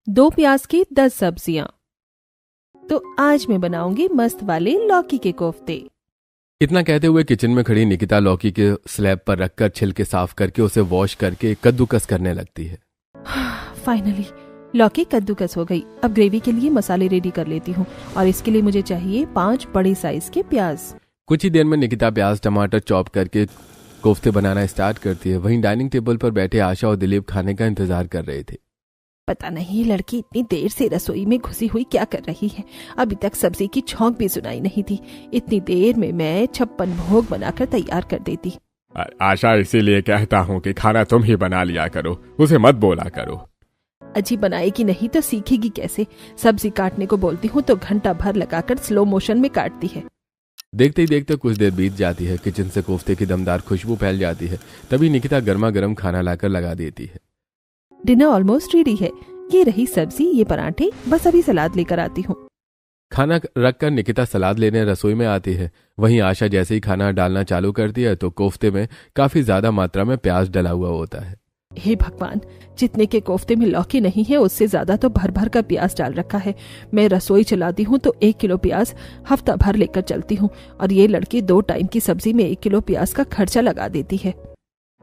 2 प्याज की 10 सब्जियां। तो आज मैं बनाऊंगी मस्त वाले लौकी के कोफ्ते। इतना कहते हुए किचन में खड़ी निकिता लौकी के स्लैब पर रखकर छिलके साफ करके उसे वॉश करके कद्दूकस करने लगती है। फाइनली लौकी कद्दूकस हो गई। अब ग्रेवी के लिए मसाले रेडी कर लेती हूँ और इसके लिए मुझे चाहिए 5 बड़े साइज के प्याज। कुछ ही देर में निकिता प्याज टमाटर चॉप करके कोफ्ते बनाना स्टार्ट करती है। वहीं डाइनिंग टेबल पर बैठे आशा और दिलीप खाने का इंतजार कर रहे थे। पता नहीं लड़की इतनी देर से रसोई में घुसी हुई क्या कर रही है। अभी तक सब्जी की छौंक भी सुनाई नहीं थी। इतनी देर में मैं 56 भोग बनाकर तैयार कर देती। आशा, इसीलिए कहता हूँ कि खाना तुम ही बना लिया करो, उसे मत बोला करो। अजी बनाएगी नहीं तो सीखेगी कैसे। सब्जी काटने को बोलती हूँ तो घंटा भर लगाकर स्लो मोशन में काटती है। देखते ही देखते कुछ देर बीत जाती है। किचन से कोफ्ते की दमदार खुशबू फैल जाती है। तभी निकिता गर्मा गर्म खाना लाकर लगा देती है। डिनर ऑलमोस्ट रेडी है। ये रही सब्जी, ये पराठे, बस अभी सलाद लेकर आती हूँ। खाना रखकर निकिता सलाद लेने रसोई में आती है। वहीं आशा जैसे ही खाना डालना चालू करती है तो कोफ्ते में काफी ज्यादा मात्रा में प्याज डला हुआ होता है। हे भगवान, जितने के कोफ्ते में लौकी नहीं है उससे ज्यादा तो भर भर का प्याज डाल रखा है। मैं रसोई चलाती हूँ तो 1 किलो प्याज हफ्ता भर लेकर चलती हूँ और ये लड़की 2 टाइम की सब्जी में 1 किलो प्याज का खर्चा लगा देती है।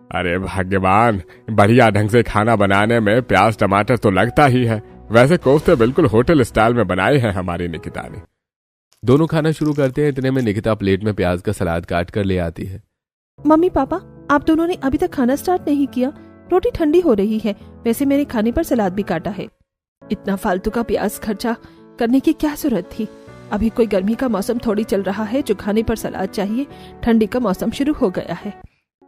अरे भगवान, बढ़िया ढंग से खाना बनाने में प्याज टमाटर तो लगता ही है। वैसे कोफ्ते बिल्कुल होटल स्टाइल में बनाए हैं हमारी निकिता ने। दोनों खाना शुरू करते हैं। इतने में निकिता प्लेट में प्याज का सलाद काट कर ले आती है। मम्मी पापा, आप दोनों ने अभी तक खाना स्टार्ट नहीं किया। रोटी ठंडी हो रही है। वैसे मेरे खाने पर सलाद भी काटा है। इतना फालतू का प्याज खर्चा करने की क्या जरूरत थी। अभी कोई गर्मी का मौसम थोड़ी चल रहा है जो खाने पर सलाद चाहिए। ठंडी का मौसम शुरू हो गया है।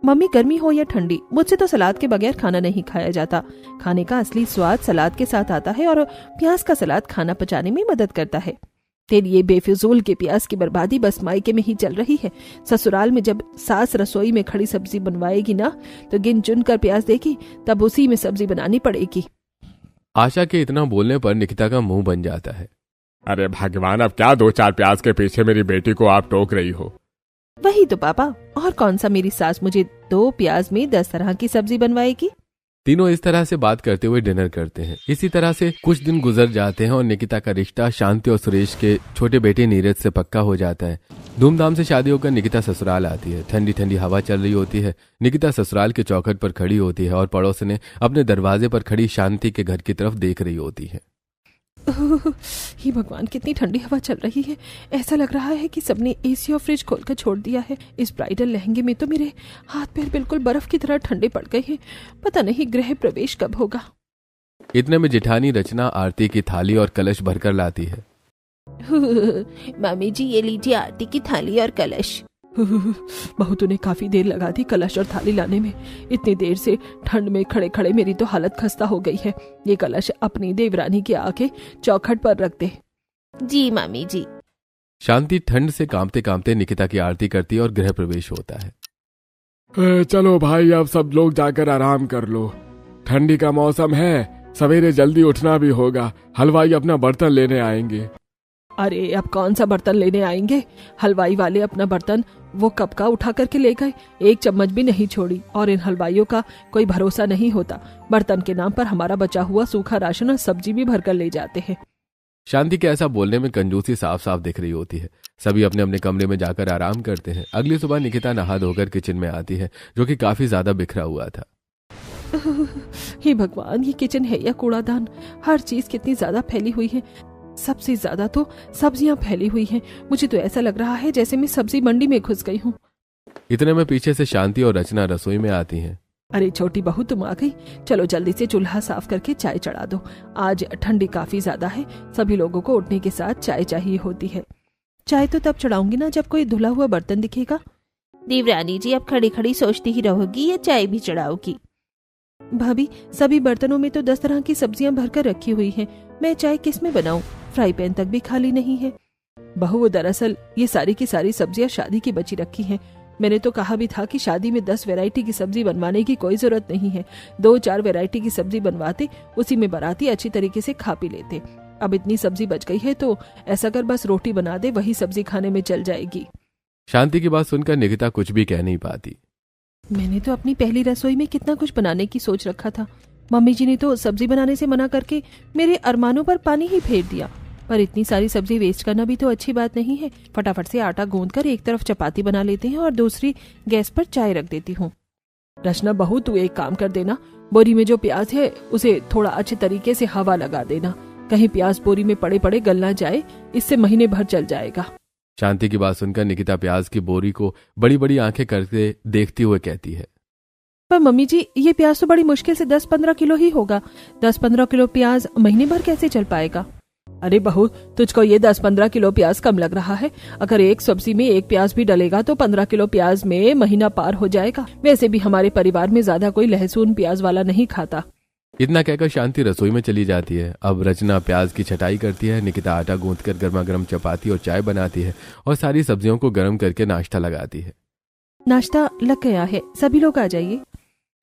मम्मी, गर्मी हो या ठंडी, मुझसे तो सलाद के बगैर खाना नहीं खाया जाता। खाने का असली स्वाद सलाद के साथ आता है और प्याज का सलाद खाना पचाने में मदद करता है। तेरी ये बेफिजूल के प्याज की बर्बादी बस मायके में ही चल रही है। ससुराल में जब सास रसोई में खड़ी सब्जी बनवाएगी ना तो गिन चुन कर प्याज देगी, तब उसी में सब्जी बनानी पड़ेगी। आशा के इतना बोलने पर निकिता का मुंह बन जाता है। अरे भगवान, अब क्या 2-4 प्याज के पीछे मेरी बेटी को आप टोक रही हो। वही तो पापा, और कौन सा मेरी सास मुझे 2 प्याज में 10 तरह की सब्जी बनवाएगी। तीनों इस तरह से बात करते हुए डिनर करते हैं। इसी तरह से कुछ दिन गुजर जाते हैं और निकिता का रिश्ता शांति और सुरेश के छोटे बेटे नीरज से पक्का हो जाता है। धूमधाम से शादी होकर निकिता ससुराल आती है। ठंडी ठंडी हवा चल रही होती है। निकिता ससुराल के चौखट पर खड़ी होती है और पड़ोस ने अपने दरवाजे पर खड़ी शांति के घर की तरफ देख रही होती है। हे भगवान, कितनी ठंडी हवा चल रही है। ऐसा लग रहा है कि सबने एसी और फ्रिज खोलकर छोड़ दिया है। इस ब्राइडल लहंगे में तो मेरे हाथ पैर बिल्कुल बर्फ की तरह ठंडे पड़ गए हैं। पता नहीं गृह प्रवेश कब होगा। इतने में जेठानी रचना आरती की थाली और कलश भरकर लाती है। मामी जी, ये लीजिए आरती की थाली और कलश। बहू तूने काफी देर लगा दी कलश और थाली लाने में। इतनी देर से ठंड में खड़े खड़े मेरी तो हालत खस्ता हो गई है। ये कलश अपनी देवरानी के आके चौखट पर रख दे। जी मामी जी। शांति ठंड से कांपते कांपते निकिता की आरती करती है और गृह प्रवेश होता है। चलो भाई, अब सब लोग जाकर आराम कर लो। ठंडी का मौसम है, सवेरे जल्दी उठना भी होगा। हलवाई अपना बर्तन लेने आएंगे। अरे अब कौन सा बर्तन लेने आएंगे। हलवाई वाले अपना बर्तन वो कब का उठा करके ले गए। 1 चम्मच भी नहीं छोड़ी। और इन हलवाइयों का कोई भरोसा नहीं होता। बर्तन के नाम पर हमारा बचा हुआ सूखा राशन और सब्जी भी भरकर ले जाते हैं। शांति के ऐसा बोलने में कंजूसी साफ साफ दिख रही होती है। सभी अपने अपने कमरे में जाकर आराम करते हैं। अगली सुबह निकिता नहा धोकर किचन में आती है, जो कि काफी ज्यादा बिखरा हुआ था। हे भगवान, ये किचन है या कूड़ादान। हर चीज कितनी ज्यादा फैली हुई है। सबसे ज्यादा तो सब्जियां फैली हुई हैं। मुझे तो ऐसा लग रहा है जैसे मैं सब्जी मंडी में घुस गई हूँ। इतने में पीछे से शांति और रचना रसोई में आती हैं। अरे छोटी बहू, तुम आ गई। चलो जल्दी से चूल्हा साफ करके चाय चढ़ा दो। आज ठंडी काफी ज्यादा है। सभी लोगों को उठने के साथ चाय चाहिए होती है। चाय तो तब चढ़ाऊंगी ना जब कोई धुला हुआ बर्तन दिखेगा। देवरानी जी, अब खड़ी खड़ी सोचती ही रहोगी या चाय भी चढ़ाओगी। भाभी, सभी बर्तनों में तो 10 तरह की सब्जियां भरकर रखी हुई हैं। मैं चाय किस में बनाऊं? फ्राई पैन तक भी खाली नहीं है। बहू, दरअसल ये सारी की सारी सब्जियां शादी की बची रखी हैं। मैंने तो कहा भी था कि शादी में 10 वैरायटी की सब्जी बनवाने की कोई जरूरत नहीं है। 2-4 वैरायटी की सब्जी बनवाते, उसी में बाराती अच्छी तरीके से खा पी लेते। अब इतनी सब्जी बच गई है तो ऐसा कर बस रोटी बना दे, वही सब्जी खाने में चल जाएगी। शांति की बात सुनकर निकिता कुछ भी कह नहीं पाती। मैंने तो अपनी पहली रसोई में कितना कुछ बनाने की सोच रखा था। मम्मी जी ने तो सब्जी बनाने से मना करके मेरे अरमानों पर पानी ही फेर दिया। पर इतनी सारी सब्जी वेस्ट करना भी तो अच्छी बात नहीं है। फटाफट से आटा गूंदकर एक तरफ चपाती बना लेते हैं और दूसरी गैस पर चाय रख देती हूँ। रचना बहू, तू एक काम कर देना, बोरी में जो प्याज है उसे थोड़ा अच्छे तरीके से हवा लगा देना, कहीं प्याज बोरी में पड़े पड़े गल ना जाए, इससे महीने भर चल जाएगा। शांति की बात सुनकर निकिता प्याज की बोरी को बड़ी बड़ी आंखें करके देखते हुए कहती है, पर मम्मी जी, ये प्याज तो बड़ी मुश्किल से 10-15 किलो ही होगा। 10-15 किलो प्याज महीने भर कैसे चल पाएगा? अरे बहू, तुझको ये 10-15 किलो प्याज कम लग रहा है। अगर एक सब्जी में एक प्याज भी डलेगा तो 15 किलो प्याज में महीना पार हो जाएगा। वैसे भी हमारे परिवार में ज्यादा कोई लहसुन प्याज वाला नहीं खाता। इतना कहकर शांति रसोई में चली जाती है। अब रचना प्याज की छटाई करती है, निकिता आटा गूंथकर गर्मा गर्म चपाती और चाय बनाती है और सारी सब्जियों को गर्म करके नाश्ता लगाती है। नाश्ता लग गया है, सभी लोग आ जाइए।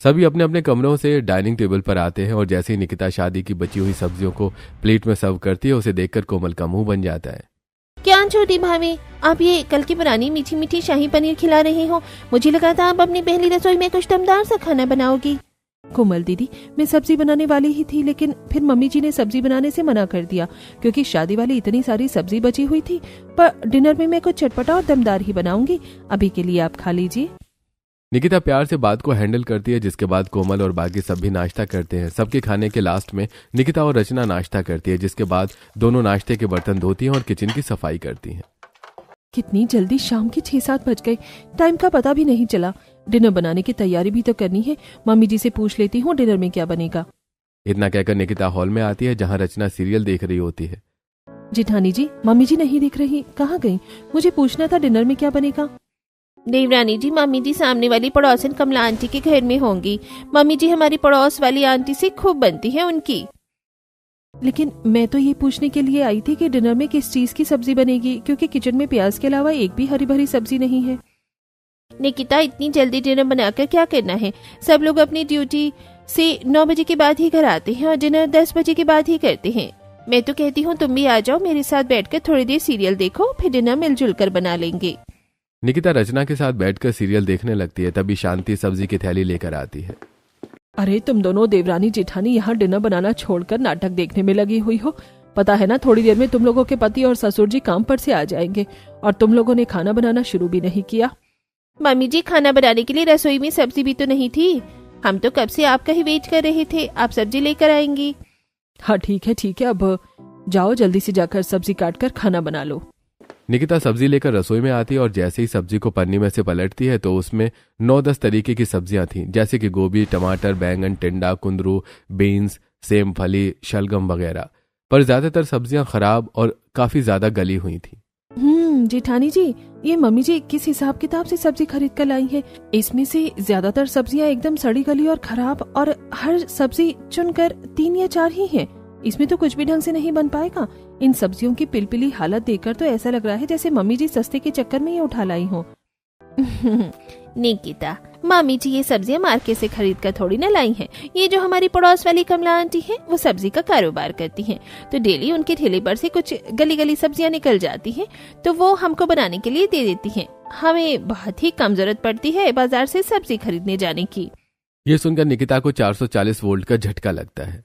सभी अपने अपने कमरों से डाइनिंग टेबल पर आते हैं और जैसे ही निकिता शादी की बची हुई सब्जियों को प्लेट में सर्व करती है, उसे देखकर कोमल का मुंह बन जाता है। क्या छोटी भाभी, आप ये कल की पुरानी मीठी मीठी शाही पनीर खिला रही हो? मुझे लगा था आप अपनी पहली रसोई में कुछ दमदार सा खाना बनाओगी। कोमल दीदी, मैं सब्जी बनाने वाली ही थी, लेकिन फिर मम्मी जी ने सब्जी बनाने से मना कर दिया क्योंकि शादी वाली इतनी सारी सब्जी बची हुई थी। पर डिनर में मैं कुछ चटपटा और दमदार ही बनाऊंगी। अभी के लिए आप खा लीजिए। निकिता प्यार से बात को हैंडल करती है, जिसके बाद कोमल और बाकी सब भी नाश्ता करते हैं। सबके खाने के लास्ट में निकिता और रचना नाश्ता करती है, जिसके बाद दोनों नाश्ते के बर्तन धोती हैं और किचन की सफाई करती हैं। कितनी जल्दी शाम के 6-7 बज गए, टाइम का पता भी नहीं चला। डिनर बनाने की तैयारी भी तो करनी है। मम्मी जी से पूछ लेती हूँ डिनर में क्या बनेगा। इतना कहकर निकिता हॉल में आती है, जहाँ रचना सीरियल देख रही होती है। जेठानी जी, मम्मी जी नहीं दिख रही, कहाँ गई? मुझे पूछना था डिनर में क्या बनेगा। देवरानी जी, मम्मी जी सामने वाली पड़ोसन कमला आंटी के घर में होंगी। मम्मी जी हमारी पड़ोस वाली आंटी से खूब बनती है उनकी। लेकिन मैं तो ये पूछने के लिए आई थी कि डिनर में किस चीज की सब्जी बनेगी, क्योंकि किचन में प्याज के अलावा एक भी हरी भरी सब्जी नहीं है। निकिता, इतनी जल्दी डिनर बनाकर क्या करना है? सब लोग अपनी ड्यूटी से 9 बजे के बाद ही घर आते हैं और डिनर 10 बजे के बाद ही करते हैं। मैं तो कहती हूँ तुम भी आ जाओ, मेरे साथ बैठकर थोड़ी देर सीरियल देखो, फिर डिनर मिलजुल कर बना लेंगे। निकिता रचना के साथ बैठकर सीरियल देखने लगती है। तभी शांति सब्जी की थैली लेकर आती है। अरे तुम दोनों देवरानी जेठानी यहाँ डिनर बनाना छोड़कर नाटक देखने में लगी हुई हो। पता है ना, थोड़ी देर में तुम लोगों के पति और ससुर जी काम पर से आ जाएंगे और तुम लोगों ने खाना बनाना शुरू भी नहीं किया। मम्मी जी, खाना बनाने के लिए रसोई में सब्जी भी तो नहीं थी। हम तो कब से आपका ही वेट कर रहे थे, आप सब्जी लेकर आएंगी। हाँ ठीक है, अब जाओ जल्दी से जाकर सब्जी काट कर खाना बना लो। निकिता सब्जी लेकर रसोई में आती है और जैसे ही सब्जी को पन्नी में से पलटती है तो उसमें 9-10 तरीके की सब्जियां थीं, जैसे कि गोभी, टमाटर, बैंगन, टिंडा, कुंदरू, बीन्स, सेम फली, शलगम वगैरह। पर ज्यादातर सब्जियां खराब और काफी ज्यादा गली हुई थी। जेठानी जी, ये मम्मी जी किस हिसाब किताब से सब्जी खरीद कर लाई है? इसमें से ज्यादातर सब्जियां एकदम सड़ी गली और खराब, और हर सब्जी चुनकर 3 या 4 ही है। इसमें तो कुछ भी ढंग से नहीं बन पाएगा। इन सब्जियों की पिलपिली हालत देखकर तो ऐसा लग रहा है जैसे मम्मी जी सस्ते के चक्कर में ये उठा लाई हो। निकिता, मम्मी जी ये सब्जियां मार्केट से खरीद कर थोड़ी ना लाई हैं। ये जो हमारी पड़ोस वाली कमला आंटी है, वो सब्जी का कारोबार करती हैं, तो डेली उनके ठेले पर से कुछ गली गली सब्जियां निकल जाती हैं, तो वो हमको बनाने के लिए दे देती हैं। हमें बहुत ही कम जरूरत पड़ती है बाजार से सब्जी खरीदने जाने की। ये सुनकर निकिता को 440 वोल्ट का झटका लगता है।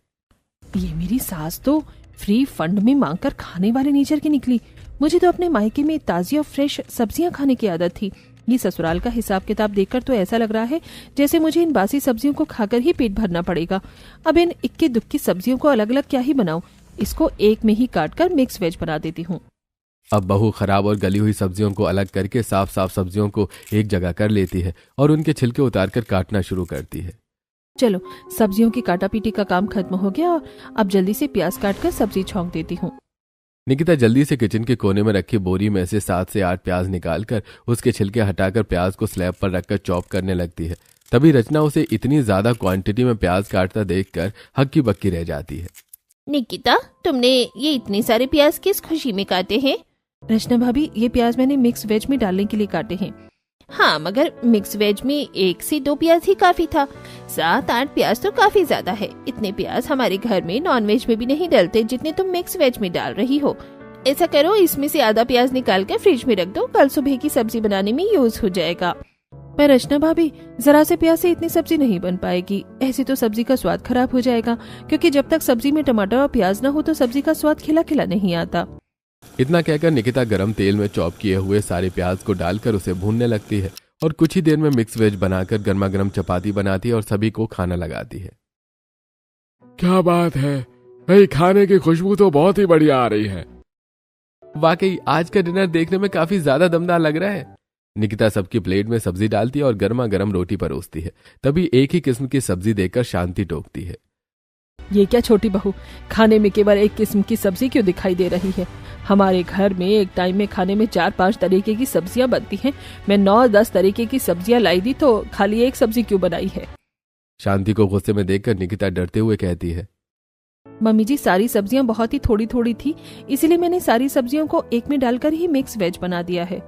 ये मेरी सास तो फ्री फंड में मांगकर खाने वाले नेचर की निकली। मुझे तो अपने मायके में ताजी और फ्रेश सब्जियां खाने की आदत थी। ये ससुराल का हिसाब किताब देखकर तो ऐसा लग रहा है जैसे मुझे इन बासी सब्जियों को खाकर ही पेट भरना पड़ेगा। अब इन इक्की दुक्की सब्जियों को अलग अलग क्या ही बनाऊं, इसको एक में ही काटकर मिक्स वेज बना देती हूँ। अब बहू खराब और गली हुई सब्जियों को अलग करके साफ साफ सब्जियों को एक जगह कर लेती है और उनके छिलके उतारकर काटना शुरू करती है। चलो, सब्जियों की काटा पीटी का काम खत्म हो गया और अब जल्दी से प्याज काटकर सब्जी छौंक देती हूँ। निकिता जल्दी से किचन के कोने में रखी बोरी में से 7 से 8 प्याज निकालकर उसके छिलके हटाकर प्याज को स्लैब पर रखकर चॉप करने लगती है। तभी रचना उसे इतनी ज्यादा क्वांटिटी में प्याज काटता देखकर हक्की बक्की रह जाती है। निकिता, तुमने ये इतने सारे प्याज किस खुशी में काटे हैं? रचना भाभी, ये प्याज मैंने मिक्स वेज में डालने के लिए काटे हैं। हाँ, मगर मिक्स वेज में 1 से 2 प्याज ही काफी था। 7-8 प्याज तो काफी ज्यादा है। इतने प्याज हमारे घर में नॉन वेज में भी नहीं डलते जितने तुम मिक्स वेज में डाल रही हो। ऐसा करो, इसमें से आधा प्याज निकाल कर फ्रिज में रख दो, कल सुबह की सब्जी बनाने में यूज हो जाएगा। पर रचना भाभी, जरा से प्याज से इतनी सब्जी नहीं बन पाएगी। ऐसे तो सब्जी का स्वाद खराब हो जाएगा, क्योंकि जब तक सब्जी में टमाटर और प्याज ना हो तो सब्जी का स्वाद खिला खिला नहीं आता। इतना कहकर निकिता गरम तेल में चॉप किए हुए सारे प्याज को डालकर उसे भूनने लगती है और कुछ ही देर में मिक्स वेज बनाकर गर्मा गर्म चपाती बनाती है और सभी को खाना लगाती है। क्या बात है भाई, खाने की खुशबू तो बहुत ही बढ़िया आ रही है। वाकई आज का डिनर देखने में काफी ज्यादा दमदार लग रहा है। निकिता सबकी प्लेट में सब्जी डालती है और गर्मा गर्म रोटी परोसती है। तभी एक ही किस्म की सब्जी देखकर शांति टोकती है। ये क्या छोटी बहू, खाने में केवल एक किस्म की सब्जी क्यों दिखाई दे रही है? हमारे घर में एक टाइम में खाने में 4-5 तरीके की सब्जियां बनती हैं। मैं 9-10 तरीके की सब्जियां लाई दी तो खाली एक सब्जी क्यों बनाई है? शांति को गुस्से में देखकर निकिता डरते हुए कहती है, मम्मी जी, सारी सब्जियां बहुत ही थोड़ी थोड़ी थी, इसलिए मैंने सारी सब्जियों को एक में डालकर ही मिक्स वेज बना दिया है।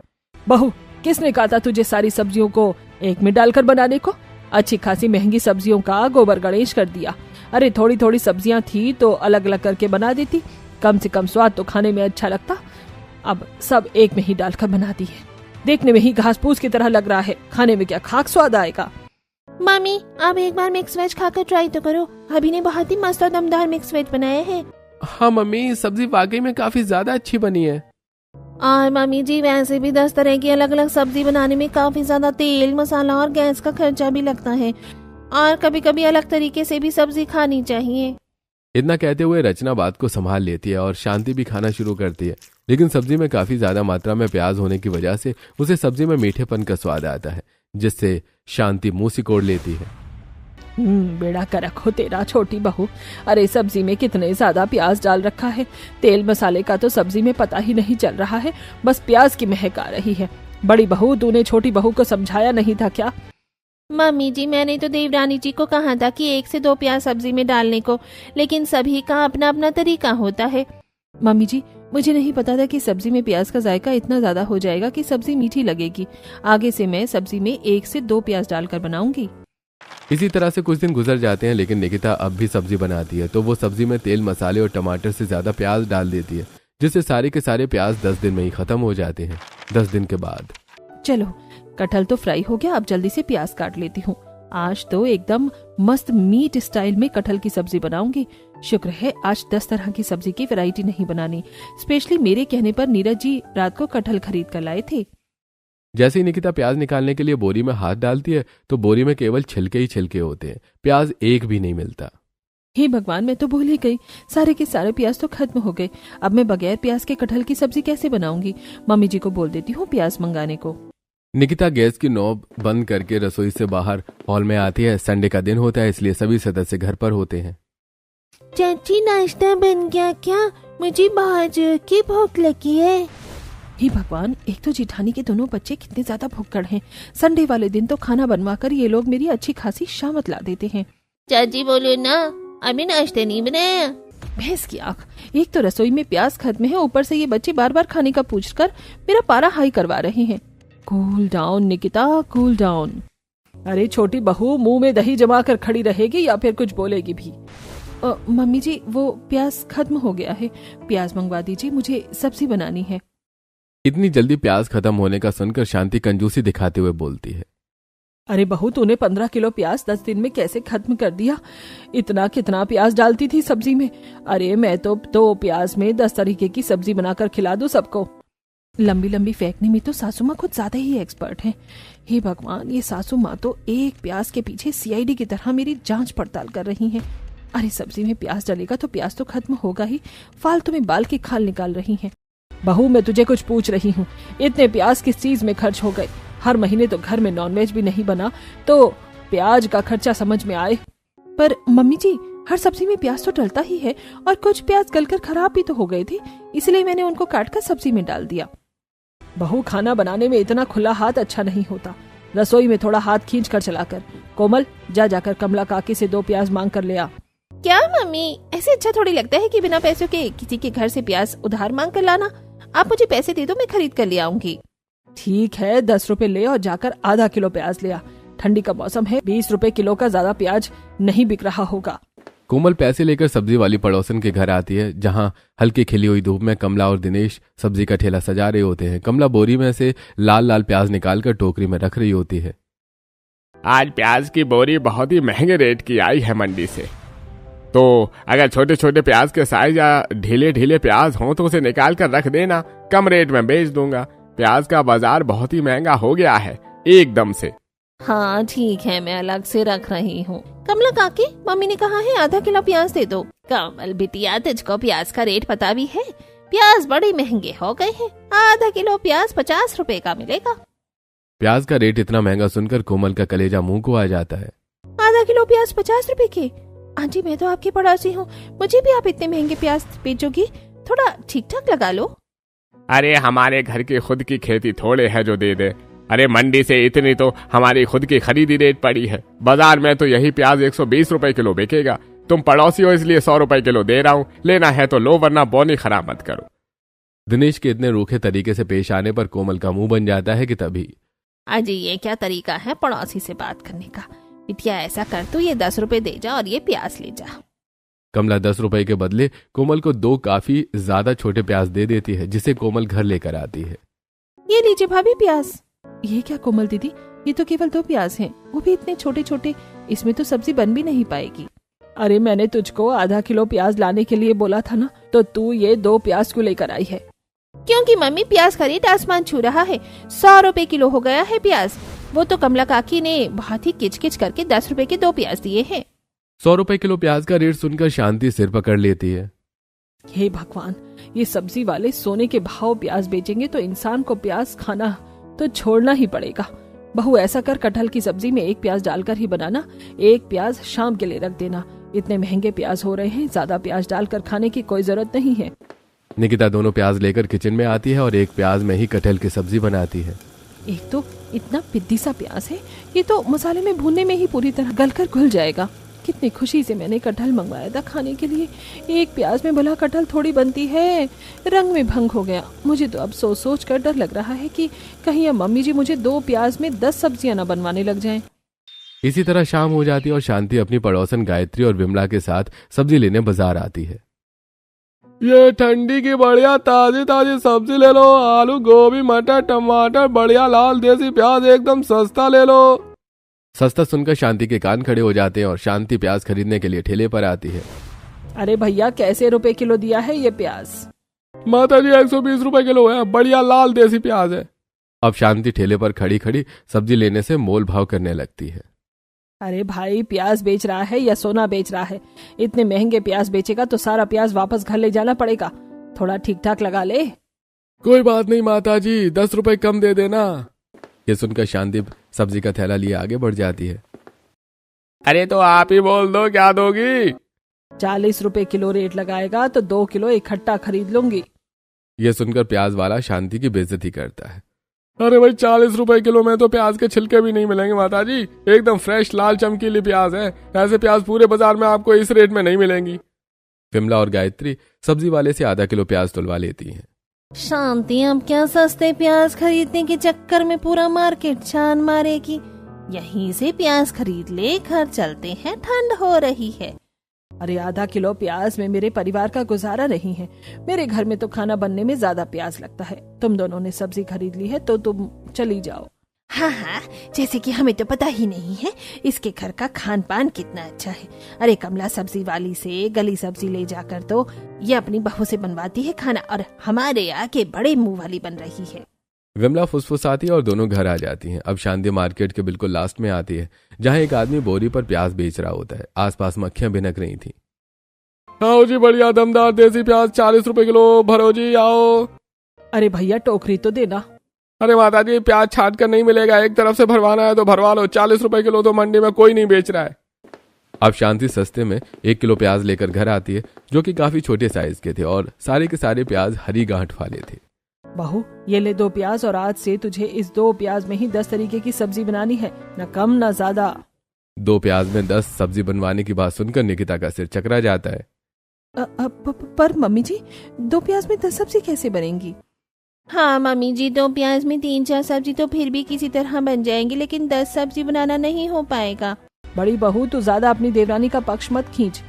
बहू, किसने कहा था तुझे सारी सब्जियों को एक में डालकर बनाने को? अच्छी खासी महंगी सब्जियों का गोबर गणेश कर दिया। अरे थोड़ी थोड़ी सब्जियां थी तो अलग अलग करके बना देती, कम से कम स्वाद तो खाने में अच्छा लगता। अब सब एक में ही डालकर बना दी है। देखने में ही घास फूस की तरह लग रहा है, खाने में क्या खाक स्वाद आएगा? मम्मी, आप एक बार मिक्स वेज खाकर ट्राई तो करो। अभी ने बहुत ही मस्त और दमदार मिक्स वेज बनाए हैं। हाँ मम्मी, सब्जी वाकई में काफी ज्यादा अच्छी बनी है। और मम्मी जी, वैसे भी 10 तरह की अलग अलग सब्जी बनाने में काफी ज्यादा तेल, मसाला और गैस का खर्चा भी लगता है, और कभी कभी अलग तरीके से भी सब्जी खानी चाहिए। इतना कहते हुए रचना बात को संभाल लेती है और शांति भी खाना शुरू करती है। लेकिन सब्जी में काफी ज्यादा मात्रा में प्याज होने की वजह से उसे सब्जी में मीठेपन का स्वाद आता है, जिससे शांति मुंह सिकोड़ लेती है। बेड़ा करक हो तेरा छोटी बहू। अरे सब्जी में कितने ज्यादा प्याज डाल रखा है। तेल मसाले का तो सब्जी में पता ही नहीं चल रहा है, बस प्याज की महक आ रही है। बड़ी बहू, तूने छोटी बहू को समझाया नहीं था क्या? मम्मी जी, मैंने तो देवरानी जी को कहा था कि 1 से 2 प्याज सब्जी में डालने को, लेकिन सभी का अपना अपना तरीका होता है। मम्मी जी, मुझे नहीं पता था कि सब्जी में प्याज का जायका इतना ज्यादा हो जाएगा कि सब्जी मीठी लगेगी। आगे से मैं सब्जी में 1 से 2 प्याज डालकर बनाऊंगी। इसी तरह से कुछ दिन गुजर जाते हैं, लेकिन निकिता अब भी सब्जी बनाती है तो वो सब्जी में तेल, मसाले और टमाटर से ज्यादा प्याज डाल देती है, जिससे सारे के सारे प्याज 10 दिन में ही खत्म हो जाते हैं। 10 दिन के बाद चलो, कटहल तो फ्राई हो गया, अब जल्दी से प्याज काट लेती हूँ। आज तो एकदम मस्त मीट स्टाइल में कटहल की सब्जी बनाऊंगी। शुक्र है आज 10 तरह की सब्जी की वैरायटी नहीं बनानी। स्पेशली मेरे कहने पर नीरज जी रात को कटहल खरीद कर लाए थे। जैसे ही निकिता प्याज निकालने के लिए बोरी में हाथ डालती है तो बोरी में केवल छिलके ही छिलके होते हैं, प्याज एक भी नहीं मिलता। हे भगवान, मैं तो भूल ही गई, सारे के सारे प्याज तो खत्म हो गए। अब मैं बगैर प्याज के कटहल की सब्जी कैसे बनाऊंगी? मम्मी जी को बोल देती हूँ प्याज मंगाने को। निकिता गैस की नॉब बंद करके रसोई से बाहर हॉल में आती है। संडे का दिन होता है, इसलिए सभी सदस्य घर पर होते हैं। चाची, नाश्ता बन गया क्या? मुझे बहुत जोर की भूख लगी है। हे भगवान, एक तो जेठानी के दोनों बच्चे कितने ज्यादा भुक्कड़ हैं। संडे वाले दिन तो खाना बनवाकर ये लोग मेरी अच्छी खासी शामत ला देते हैं। चाची बोलो ना, अभी नाश्ता नहीं बनाया। भैंस की आंख, एक तो रसोई में प्याज खत्म है, ऊपर से ये बच्चे बार बार खाने का पूछकर मेरा पारा हाई करवा रहे हैं। Cool down Nikita, cool down. अरे छोटी बहू, मुंह में दही जमा कर खड़ी रहेगी या फिर कुछ बोलेगी भी? मम्मी जी, वो प्याज खत्म हो गया है, प्याज मंगवा दीजिए, मुझे सब्जी बनानी है। इतनी जल्दी प्याज खत्म होने का सुनकर शांति कंजूसी दिखाते हुए बोलती है, अरे बहू, तूने 15 किलो प्याज 10 दिन में कैसे खत्म कर दिया? इतना कितना प्याज डालती थी सब्जी में? अरे मैं तो 2 प्याज में 10 तरीके की सब्जी बनाकर खिला दूं सबको। लंबी लंबी फेंकने में तो सासू माँ खुद ज्यादा ही एक्सपर्ट हैं। हे भगवान, ये सासू माँ तो एक प्याज के पीछे CID की तरह मेरी जांच पड़ताल कर रही हैं। अरे सब्जी में प्याज डलेगा तो प्याज तो खत्म होगा ही, फालतू में बाल की खाल निकाल रही हैं। बहू, मैं तुझे कुछ पूछ रही हूँ, इतने प्याज किस चीज में खर्च हो गए? हर महीने तो घर में नॉनवेज भी नहीं बना, तो प्याज का खर्चा समझ में आए। पर मम्मी जी, हर सब्जी में प्याज तो डलता ही है, और कुछ प्याज गलकर खराब भी तो हो गए थे, इसलिए मैंने उनको काटकर सब्जी में डाल दिया। बहू, खाना बनाने में इतना खुला हाथ अच्छा नहीं होता, रसोई में थोड़ा हाथ खींच कर चला कर। कोमल, जाकर कमला काकी से 2 प्याज मांग कर ले आ। क्या मम्मी, ऐसे अच्छा थोड़ी लगता है कि बिना पैसों के किसी के घर से प्याज उधार मांग कर लाना? आप मुझे पैसे दे दो, मैं खरीद कर ले आऊंगी। ठीक है, 10 रुपए ले और जाकर आधा किलो प्याज ले आ। ठंडी का मौसम है, 20 रुपए किलो का ज्यादा प्याज नहीं बिक रहा होगा। कोमल पैसे लेकर सब्जी वाली पड़ोसन के घर आती है, जहां हल्की खिली हुई धूप में कमला और दिनेश सब्जी का ठेला सजा रहे होते हैं। कमला बोरी में से लाल लाल प्याज निकालकर टोकरी में रख रही होती है। आज प्याज की बोरी बहुत ही महंगे रेट की आई है मंडी से। तो अगर छोटे छोटे प्याज के साइज या ढीले ढीले प्याज हों तो उसे निकाल कर रख देना, कम रेट में बेच दूंगा। प्याज का बाजार बहुत ही महंगा हो गया है एकदम से। हाँ ठीक है, मैं अलग से रख रही हूँ। कमला काकी, मम्मी ने कहा है आधा किलो प्याज दे दो। कमल बिटिया, तुझको प्याज का रेट पता भी है? प्याज बड़े महंगे हो गए हैं। आधा किलो प्याज 50 रुपए का मिलेगा। प्याज का रेट इतना महंगा सुनकर कोमल का कलेजा मुंह को आ जाता है। आधा किलो प्याज 50 रुपए के? आंटी, मैं तो आपकी पड़ोसी हूँ, मुझे भी आप इतने महंगे प्याज बेचोगी? थोड़ा ठीक ठाक लगा लो। अरे हमारे घर की खुद की खेती थोड़े है जो दे दे। अरे मंडी से इतनी तो हमारी खुद की खरीदी रेट पड़ी है। बाजार में तो यही प्याज 120 रुपए किलो बिकेगा। तुम पड़ोसी हो इसलिए 100 रुपए किलो दे रहा हूँ, लेना है तो लो, वरना बोनी खराब मत करो। दिनेश के इतने रूखे तरीके से पेश आने पर कोमल का मुंह बन जाता है कि तभी अजी, ये क्या तरीका है पड़ोसी से बात करने का? बिटिया ऐसा कर, तू ये 10 रुपए दे जा और ये प्याज ले जा। कमला 10 रुपए के बदले कोमल को 2 काफी ज्यादा छोटे प्याज दे देती है, जिसे कोमल घर लेकर आती है। ये लीजिए भाभी प्याज। ये क्या कोमल दीदी, ये तो केवल 2 प्याज हैं, वो भी इतने छोटे छोटे, इसमें तो सब्जी बन भी नहीं पाएगी। अरे मैंने तुझको आधा किलो प्याज लाने के लिए बोला था ना, तो तू ये 2 प्याज क्यों लेकर आई है? क्योंकि मम्मी प्याज का रेट आसमान छू रहा है। 100 रुपए किलो हो गया है प्याज। वो तो कमला काकी ने बहुत ही किचकिच करके 10 रुपए के 2 प्याज दिए हैं। 100 रुपए किलो प्याज का रेट सुनकर शांति सिर पकड़ लेती है। हे भगवान, ये सब्जी वाले सोने के भाव प्याज बेचेंगे तो इंसान को प्याज खाना तो छोड़ना ही पड़ेगा। बहू, ऐसा कर, कटहल की सब्जी में 1 प्याज डालकर ही बनाना, 1 प्याज शाम के लिए रख देना। इतने महंगे प्याज हो रहे हैं, ज्यादा प्याज डालकर खाने की कोई जरूरत नहीं है। निकिता दोनों प्याज लेकर किचन में आती है और 1 प्याज में ही कटहल की सब्जी बनाती है। एक तो इतना पिद्दी सा प्याज है, ये तो मसाले में भूनने में ही पूरी तरह गलकर घुल जाएगा। कितनी खुशी से मैंने कटहल मंगवाया था खाने के लिए। 1 प्याज में भला कटहल थोड़ी बनती है। रंग में भंग हो गया। मुझे तो अब सोच सोच कर डर लग रहा है कि कहीं अब मम्मी जी मुझे 2 प्याज में 10 सब्जियां न बनवाने लग जाएं। इसी तरह शाम हो जाती है और शांति अपनी पड़ोसन गायत्री और विमला के साथ सब्जी लेने बाजार आती है। ये ठंडी की बढ़िया ताजी ताजी सब्जी ले लो। आलू, गोभी, मटर, टमाटर, बढ़िया लाल देसी प्याज एकदम सस्ता ले लो। सस्ता सुनकर शांति के कान खड़े हो जाते हैं और शांति प्याज खरीदने के लिए ठेले पर आती है। अरे भैया, कैसे रुपए किलो दिया है ये प्याज? माता जी 120 रुपए किलो है, बढ़िया लाल देसी प्याज है। अब शांति ठेले पर खड़ी खड़ी सब्जी लेने से मोल भाव करने लगती है। अरे भाई, प्याज बेच रहा है या सोना बेच रहा है? इतने महंगे प्याज बेचेगा तो सारा प्याज वापस घर ले जाना पड़ेगा। थोड़ा ठीक ठाक लगा ले। कोई बात नहीं माता जी, 10 रुपए कम दे देना। ये सुनकर शांति सब्जी का थैला लिए आगे बढ़ जाती है। अरे तो आप ही बोल दो, क्या दोगी? 40 रुपए किलो रेट लगाएगा तो 2 किलो इकट्ठा खरीद लूंगी। ये सुनकर प्याज वाला शांति की बेइज्जती करता है। अरे भाई, 40 रुपए किलो में तो प्याज के छिलके भी नहीं मिलेंगे माता जी। एकदम फ्रेश लाल चमकीली प्याज है। ऐसे प्याज पूरे बाजार में आपको इस रेट में नहीं मिलेंगी। विमला और गायत्री सब्जी वाले से आधा किलो प्याज तुलवा लेती हैं। शांति अब क्या सस्ते प्याज खरीदने के चक्कर में पूरा मार्केट छान मारेगी। यहीं से प्याज खरीद ले, घर चलते हैं, ठंड हो रही है। अरे आधा किलो प्याज में मेरे परिवार का गुजारा नहीं है। मेरे घर में तो खाना बनने में ज्यादा प्याज लगता है। तुम दोनों ने सब्जी खरीद ली है तो तुम चली जाओ। हाँ हाँ, जैसे कि हमें तो पता ही नहीं है इसके घर का खान पान कितना अच्छा है। अरे कमला सब्जी वाली से गली सब्जी ले जाकर तो ये अपनी बहू से बनवाती है खाना, और हमारे आके बड़े मुंह वाली बन रही है। विमला फुसफुसाती है और दोनों घर आ जाती हैं। अब शांति मार्केट के बिल्कुल लास्ट में आती है, जहाँ एक आदमी बोरी पर प्याज बेच रहा होता है। आसपास मक्खियां भिनक रही थी। आओ जी, बढ़िया दमदार देसी प्याज 40 रुपए किलो, भरो जी आओ। अरे भैया, टोकरी तो देना। अरे माता जी, प्याज छाट कर नहीं मिलेगा, एक तरफ से भरवाना है तो भरवा लो। 40 रुपए किलो तो मंडी में कोई नहीं बेच रहा है। अब शांति सस्ते में 1 किलो प्याज लेकर घर आती है, जो कि काफी छोटे साइज के थे और सारे के सारे प्याज हरी गांठ वाले थे। बहू, ये ले 2 प्याज और आज से तुझे इस 2 प्याज में ही 10 तरीके की सब्जी बनानी है, न कम न ज्यादा। 2 प्याज में 10 सब्जी बनवाने की बात सुनकर निकिता का सिर चकरा जाता है। पर मम्मी जी, 2 प्याज में 10 सब्जी कैसे बनेंगी? हाँ मम्मी जी, 2 प्याज में 3-4 सब्जी तो फिर भी किसी तरह बन जाएंगी, लेकिन 10 सब्जी बनाना नहीं हो पाएगा। बड़ी बहू, तू ज्यादा अपनी देवरानी का पक्ष मत खींच।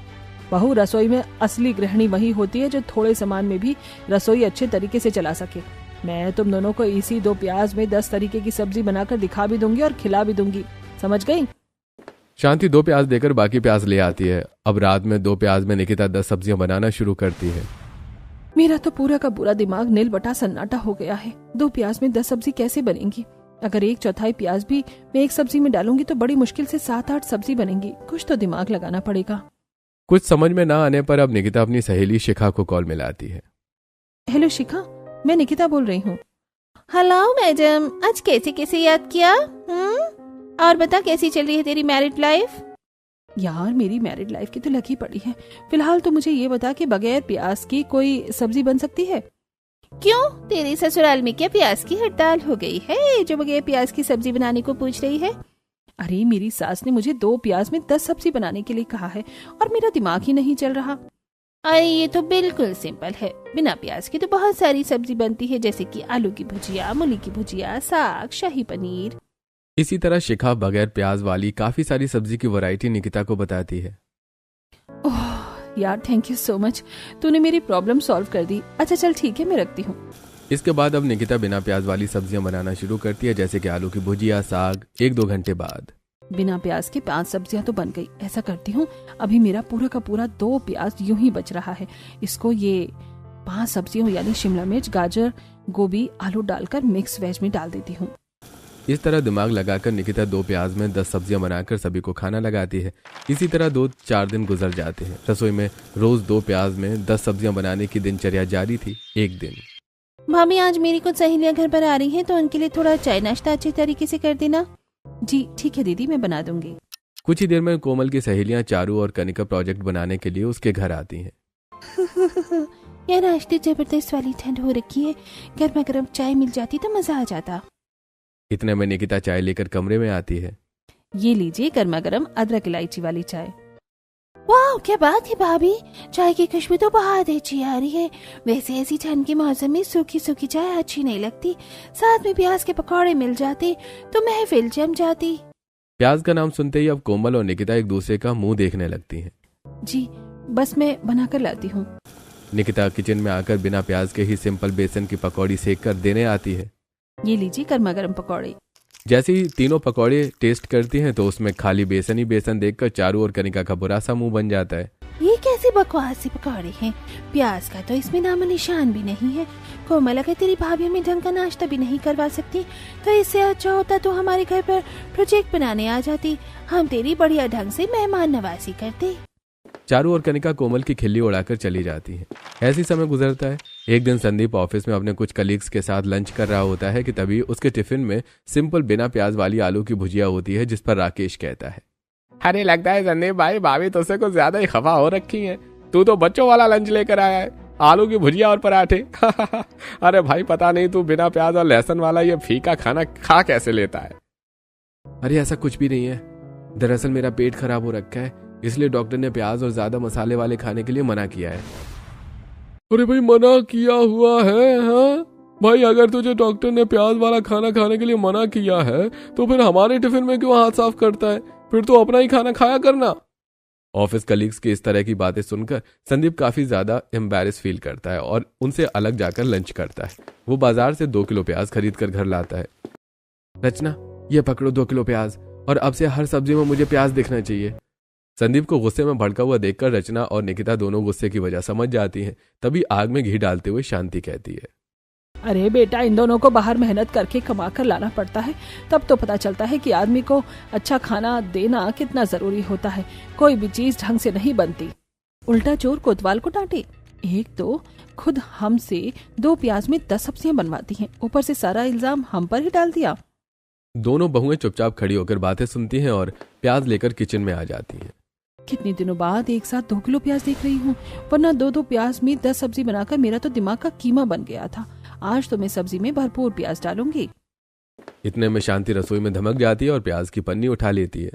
बहू, रसोई में असली गृहिणी वही होती है जो थोड़े सामान में भी रसोई अच्छे तरीके से चला सके। मैं तुम दोनों को इसी 2 प्याज में 10 तरीके की सब्जी बनाकर दिखा भी दूंगी और खिला भी दूंगी। समझ गई? शांति 2 प्याज देकर बाकी प्याज ले आती है। अब रात में 2 प्याज में निकिता 10 सब्जियां बनाना शुरू करती है। मेरा तो पूरा का पूरा दिमाग नील बटा सन्नाटा हो गया है। 2 प्याज में 10 सब्जी कैसे बनेंगी? अगर 1/4 प्याज भी मैं एक सब्जी में डालूंगी तो बड़ी मुश्किल से 7-8 सब्जी बनेंगी। कुछ तो दिमाग लगाना पड़ेगा। कुछ समझ में ना आने पर अब निकिता अपनी सहेली शिखा को कॉल मिलाती है। हेलो शिखा, मैं निकिता बोल रही हूँ। हेलो मैडम, आज कैसे कैसे याद किया? और बता, कैसी चल रही है तेरी मैरिड लाइफ? यार, मेरी मैरिड लाइफ की तो लगी पड़ी है। फिलहाल तो मुझे ये बता कि बगैर प्याज की कोई सब्जी बन सकती है? क्यों, तेरे ससुराल में क्या प्याज की हड़ताल हो गई है जो बगैर प्याज की सब्जी बनाने को पूछ रही है? अरे, मेरी सास ने मुझे 2 प्याज में 10 सब्जी बनाने के लिए कहा है और मेरा दिमाग ही नहीं चल रहा। अरे ये तो बिल्कुल सिंपल है। बिना प्याज की तो बहुत सारी सब्जी बनती है, जैसे कि आलू की भुजिया, मूली की भुजिया, साग, शाही पनीर। इसी तरह शिखा बगैर प्याज वाली काफी सारी सब्जी की वैरायटी निकिता को बताती है। ओह यार, थैंक यू सो मच, तूने मेरी प्रॉब्लम सॉल्व कर दी। अच्छा चल ठीक है, मैं रखती हूँ। इसके बाद अब निकिता बिना प्याज वाली सब्जियां बनाना शुरू करती है, जैसे कि आलू की भुजिया, साग। 1-2 घंटे बाद बिना प्याज के 5 सब्जियां तो बन गई। ऐसा करती हूँ, अभी मेरा पूरा का पूरा 2 प्याज यूं ही बच रहा है। इसको ये 5 सब्जियों यानी शिमला मिर्च, गाजर, गोभी, आलू डालकर मिक्स वेज में डाल देती हूँ। इस तरह दिमाग लगाकर निकिता 2 प्याज में 10 सब्जियां बनाकर सभी को खाना लगाती है। इसी तरह 2-4 दिन गुजर जाते हैं। रसोई में रोज 2 प्याज में 10 सब्जियां बनाने की दिनचर्या जारी थी। एक दिन, भाभी आज मेरी कुछ सहेलियां घर पर आ रही हैं, तो उनके लिए थोड़ा चाय नाश्ता अच्छे तरीके से कर देना। जी ठीक है दीदी, मैं बना दूंगी। कुछ ही देर में कोमल की सहेलियां चारू और कनिका प्रोजेक्ट बनाने के लिए उसके घर आती हैं। यार आज तो जबरदस्त वाली ठंड हो रखी है, गर्मा गर्म चाय मिल जाती तो मजा आ जाता। इतने में निकिता चाय लेकर कमरे में आती है। ये लीजिए गर्मा गर्म अदरक इलायची वाली चाय। वाह क्या बात है भाभी, चाय की खुशबू तो बहुत अच्छी आ रही है। वैसे ऐसी ठंड के मौसम में सूखी सूखी चाय अच्छी नहीं लगती, साथ में प्याज के पकौड़े मिल जाते तो महफिल जम जाती। प्याज का नाम सुनते ही अब कोमल और निकिता एक दूसरे का मुंह देखने लगती हैं। जी बस मैं बनाकर लाती हूँ। निकिता किचन में आकर बिना प्याज के ही सिंपल बेसन की पकौड़ी सेक कर देने आती है। ये लीजिए गर्मा गर्म पकौड़े। जैसे ही तीनों पकौड़े टेस्ट करती हैं तो उसमें खाली बेसन ही बेसन देखकर चारू और कनिका का बुरा सा मुंह बन जाता है। ये कैसे बकवास से पकौड़े हैं, प्याज का तो इसमें नामो निशान भी नहीं है। कोमल, अगर तेरी भाभी हमें ढंग का नाश्ता भी नहीं करवा सकती तो इससे अच्छा होता तो हमारे घर पर प्रोजेक्ट बनाने आ जाती, हम तेरी बढ़िया ढंग से मेहमान नवाजी करते। चारू और कनिका कोमल की खिल्ली उड़ाकर चली जाती हैं। ऐसी समय गुजरता है। एक दिन संदीप ऑफिस में अपने कुछ कलीग्स के साथ लंच कर रहा होता है कि तभी उसके टिफिन में सिंपल बिना प्याज वाली आलू की भुजिया होती है, जिस पर राकेश कहता है, अरे लगता है संदीप भाई भाभी तुझसे कुछ ज्यादा ही खफा हो रखी है। तू तो बच्चों वाला लंच लेकर आया है, आलू की भुजिया और पराठे। अरे भाई पता नहीं तू बिना प्याज और लहसुन वाला ये फीका खाना खा कैसे लेता है। अरे ऐसा कुछ भी नहीं है, दरअसल मेरा पेट खराब हो रखा है, इसलिए डॉक्टर ने प्याज और ज्यादा मसाले वाले खाने के लिए मना किया है। अरे भाई मना किया हुआ है? हाँ भाई, अगर तुझे डॉक्टर ने प्याज वाला खाना खाने के लिए मना किया है तो फिर हमारे टिफिन में क्यों हाथ साफ करता है? फिर तो अपना ही खाना खाया करना। ऑफिस कलीग्स की इस तरह की बातें सुनकर संदीप काफी ज्यादा एम्बैरेस फील करता है और उनसे अलग जाकर लंच करता है। वो बाजार से 2 किलो प्याज खरीद कर घर लाता है। रचना, ये पकड़ो 2 किलो प्याज, और अब से हर सब्जी में मुझे प्याज दिखना चाहिए। संदीप को गुस्से में भड़का हुआ देखकर रचना और निकिता दोनों गुस्से की वजह समझ जाती हैं। तभी आग में घी डालते हुए शांति कहती है, अरे बेटा, इन दोनों को बाहर मेहनत करके कमा कर लाना पड़ता है, तब तो पता चलता है कि आदमी को अच्छा खाना देना कितना जरूरी होता है। कोई भी चीज ढंग से नहीं बनती, उल्टा चोर कोतवाल को डांटे। एक तो खुद हमसे 2 प्याज में 10 सब्जियां बनवाती हैं, ऊपर से सारा इल्जाम हम पर ही डाल दिया। दोनों बहुएं चुपचाप खड़ी होकर बातें सुनती हैं और प्याज लेकर किचन में आ जाती हैं। कितने दिनों बाद एक साथ 2 किलो प्याज देख रही हूँ, वरना 2-2 प्याज में 10 सब्जी बनाकर मेरा तो दिमाग का कीमा बन गया था। आज तो मैं सब्जी में भरपूर प्याज डालूंगी। इतने में शांति रसोई में धमक जाती है और प्याज की पन्नी उठा लेती है।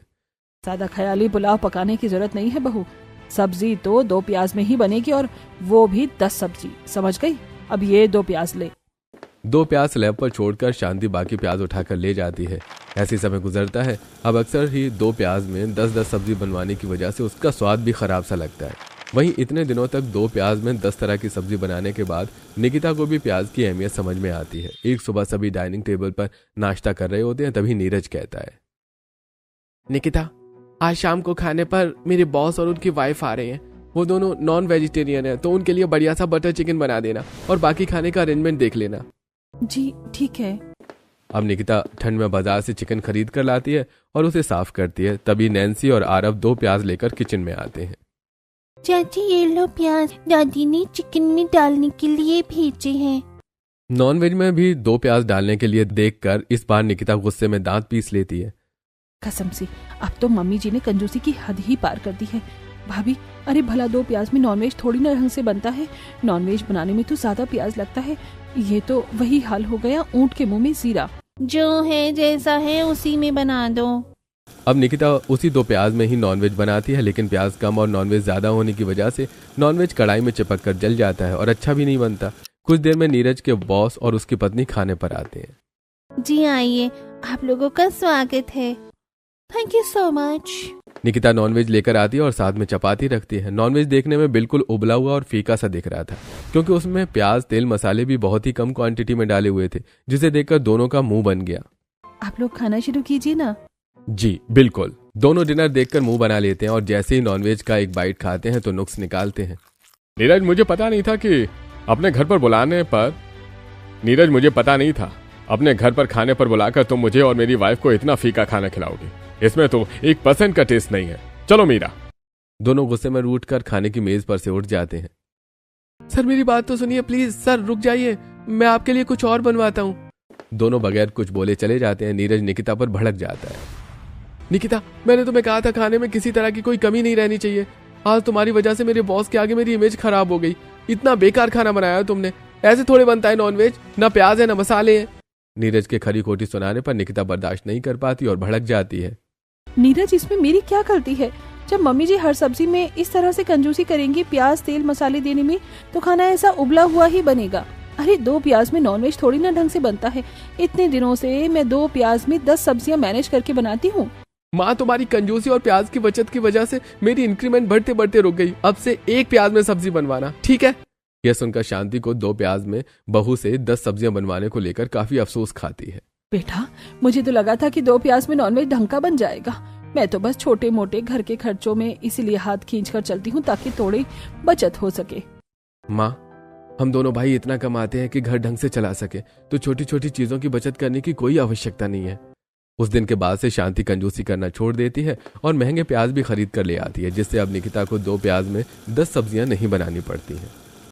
सादा ख्याली पुलाव पकाने की जरूरत नहीं है बहू, सब्जी तो 2 प्याज में ही बनेगी, और वो भी 10 सब्जी, समझ गई? अब ये 2 प्याज ले। 2 प्याज स्लैब पर छोड़कर शांति बाकी प्याज उठाकर ले जाती है। ऐसी समय गुजरता है। अब अक्सर ही 2 प्याज में 10-10 सब्जी बनवाने की वजह से उसका स्वाद भी खराब सा लगता है। वहीं इतने दिनों तक 2 प्याज में 10 तरह की सब्जी बनाने के बाद निकिता को भी प्याज की अहमियत समझ में आती है। एक सुबह सभी डाइनिंग टेबल पर नाश्ता कर रहे होते हैं, तभी नीरज कहता है, निकिता, आज शाम को खाने पर मेरे बॉस और उनकी वाइफ आ रहे हैं। वो दोनों नॉन वेजिटेरियन है, तो उनके लिए बढ़िया सा बटर चिकन बना देना और बाकी खाने का अरेंजमेंट देख लेना। जी ठीक है। अब निकिता ठंड में बाजार से चिकन खरीद कर लाती है और उसे साफ करती है। तभी नैन्सी और आरव 2 प्याज लेकर किचन में आते हैं। चाची ये लो प्याज, दादी ने चिकन में डालने के लिए भेजे हैं। नॉनवेज में भी 2 प्याज डालने के लिए देखकर इस बार निकिता गुस्से में दांत पीस लेती है। कसम से अब तो मम्मी जी ने कंजूसी की हद ही पार कर दी है। भाभी, अरे भला 2 प्याज में नॉनवेज थोड़ी ना ढंग से बनता है। नॉनवेज बनाने में तो ज्यादा प्याज लगता है। ये तो वही हाल हो गया ऊंट के मुंह में जीरा। जो है जैसा है उसी में बना दो। अब निकिता उसी 2 प्याज में ही नॉनवेज बनाती है, लेकिन प्याज कम और नॉनवेज ज्यादा होने की वजह से नॉनवेज कढ़ाई में चिपक कर जल जाता है और अच्छा भी नहीं बनता। कुछ देर में नीरज के बॉस और उसकी पत्नी खाने पर आते हैं। जी आइए, आप लोगों का स्वागत है। Thank you so much. Nikita non veg लेकर आती है और साथ में चपाती रखती है। नॉनवेज देखने में बिल्कुल उबला हुआ और फीका सा दिख रहा था, क्योंकि उसमें प्याज, तेल, मसाले भी बहुत ही कम क्वांटिटी में डाले हुए थे, जिसे देखकर दोनों का मुंह बन गया। आप लोग खाना शुरू कीजिए ना। जी बिल्कुल। दोनों डिनर देखकर मुंह बना लेते हैं और जैसे ही नॉनवेज का एक बाइट खाते हैं तो नुक्स निकालते हैं। नीरज, मुझे पता नहीं था कि अपने घर पर बुलाने पर अपने घर पर खाने पर बुलाकर तुम मुझे और मेरी वाइफ को इतना फीका खाना खिलाओगे। इसमें तो 1% का टेस्ट नहीं है। चलो मीरा। दोनों गुस्से में रूठ कर खाने की मेज पर से उठ जाते हैं। सर मेरी बात तो सुनिए प्लीज। सर रुक जाइए, मैं आपके लिए कुछ और बनवाता हूँ। दोनों बगैर कुछ बोले चले जाते हैं। नीरज निकिता पर भड़क जाता है। निकिता, मैंने तुम्हें कहा था खाने में किसी तरह की कोई कमी नहीं रहनी चाहिए। आज तुम्हारी वजह से मेरे बॉस के आगे मेरी इमेज खराब हो गई। इतना बेकार खाना बनाया तुमने। ऐसे थोड़े बनता है नॉनवेज, ना प्याज है ना मसाले हैं। नीरज के खरी खोटी सुनाने पर निकिता बर्दाश्त नहीं कर पाती और भड़क जाती है। नीरज, इसमें मेरी क्या गलती है? जब मम्मी जी हर सब्जी में इस तरह से कंजूसी करेंगी प्याज, तेल, मसाले देने में, तो खाना ऐसा उबला हुआ ही बनेगा। अरे 2 प्याज में नॉनवेज थोड़ी ना ढंग से बनता है। इतने दिनों से मैं 2 प्याज में 10 सब्जियां मैनेज करके बनाती हूँ। माँ, तुम्हारी कंजूसी और प्याज की बचत की वजह से मेरी इंक्रीमेंट बढ़ते बढ़ते रुक गई। अब से 1 प्याज में सब्जी बनवाना, ठीक है? यह सुनकर शांति को 2 प्याज में बहू से 10 सब्जियां बनवाने को लेकर काफी अफसोस खाती है। बेटा, मुझे तो लगा था कि 2 प्याज में नॉनवेज ढंग का बन जाएगा। मैं तो बस छोटे मोटे घर के खर्चों में इसीलिए हाथ खींच कर चलती हूँ ताकि थोड़ी बचत हो सके। माँ, हम दोनों भाई इतना कमाते हैं कि घर ढंग से चला सके, तो छोटी छोटी चीजों की बचत करने की कोई आवश्यकता नहीं है। उस दिन के बाद से शांति कंजूसी करना छोड़ देती है और महंगे प्याज भी खरीद कर ले आती है, जिससे अब निकिता को 2 प्याज में 10 सब्जियां नहीं बनानी पड़ती हैं।